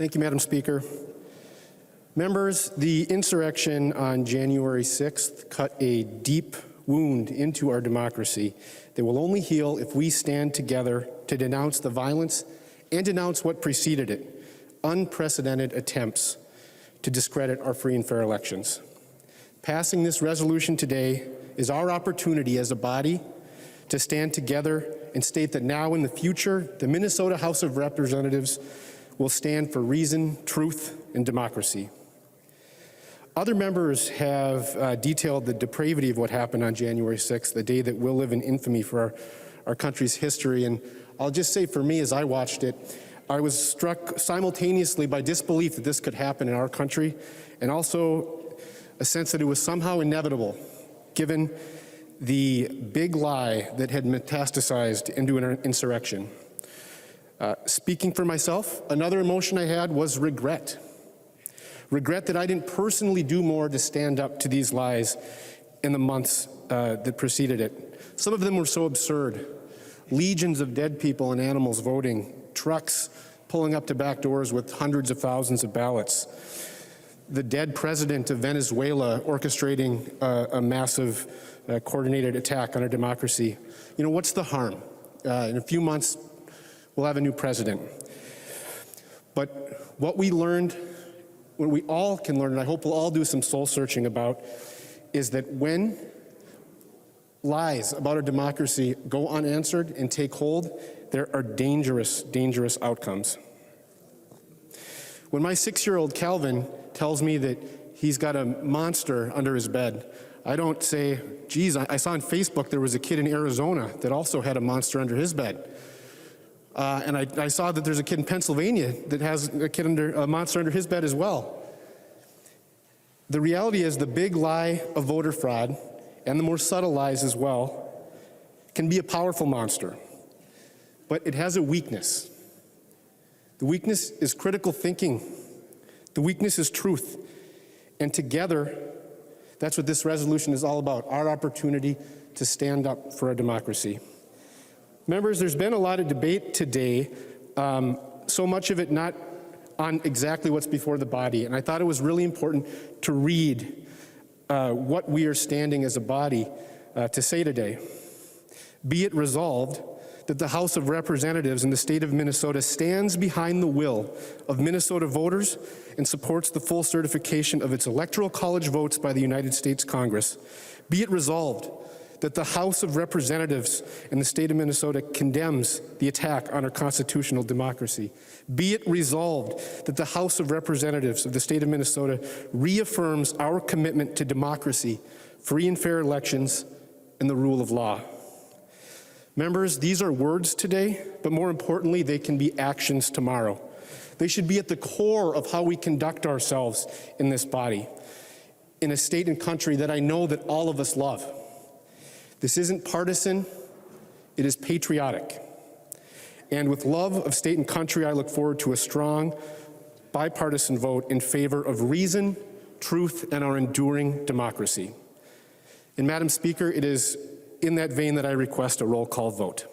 Thank you, Madam Speaker. Members, the insurrection on January 6th cut a deep wound into our democracy that will only heal if we stand together to denounce the violence and denounce what preceded it, unprecedented attempts to discredit our free and fair elections. Passing this resolution today is our opportunity as a body to stand together and state that now in the future, the Minnesota House of Representatives will stand for reason, truth, and democracy. Other members have detailed the depravity of what happened on January 6th, the day that will live in infamy for our country's history. And I'll just say for me, as I watched it, I was struck simultaneously by disbelief that this could happen in our country, and also a sense that it was somehow inevitable, given the big lie that had metastasized into an insurrection. Speaking for myself, another emotion I had was regret. Regret that I didn't personally do more to stand up to these lies in the months that preceded it. Some of them were so absurd. Legions of dead people and animals voting, trucks pulling up to back doors with hundreds of thousands of ballots, the dead president of Venezuela orchestrating a massive coordinated attack on our democracy. You know, what's the harm? In a few months, we'll have a new president. But what we learned, what we all can learn, and I hope we'll all do some soul searching about, is that when lies about our democracy go unanswered and take hold, there are dangerous, dangerous outcomes. When my 6-year-old Calvin tells me that he's got a monster under his bed, I don't say, geez, I saw on Facebook there was a kid in Arizona that also had a monster under his bed. And I saw that there's a kid in Pennsylvania that has a monster under his bed as well. The reality is the big lie of voter fraud, and the more subtle lies as well, can be a powerful monster. But it has a weakness. The weakness is critical thinking. The weakness is truth. And together, that's what this resolution is all about, our opportunity to stand up for our democracy. Members, there's been a lot of debate today, so much of it not on exactly what's before the body, and I thought it was really important to read what we are standing as a body to say today. Be it resolved that the House of Representatives in the state of Minnesota stands behind the will of Minnesota voters and supports the full certification of its Electoral College votes by the United States Congress. Be it resolved that the House of Representatives in the state of Minnesota condemns the attack on our constitutional democracy. Be it resolved that the House of Representatives of the state of Minnesota reaffirms our commitment to democracy, free and fair elections, and the rule of law. Members, these are words today, but more importantly, they can be actions tomorrow. They should be at the core of how we conduct ourselves in this body, in a state and country that I know that all of us love. This isn't partisan, it is patriotic. And with love of state and country, I look forward to a strong, bipartisan vote in favor of reason, truth, and our enduring democracy. And Madam Speaker, it is in that vein that I request a roll call vote.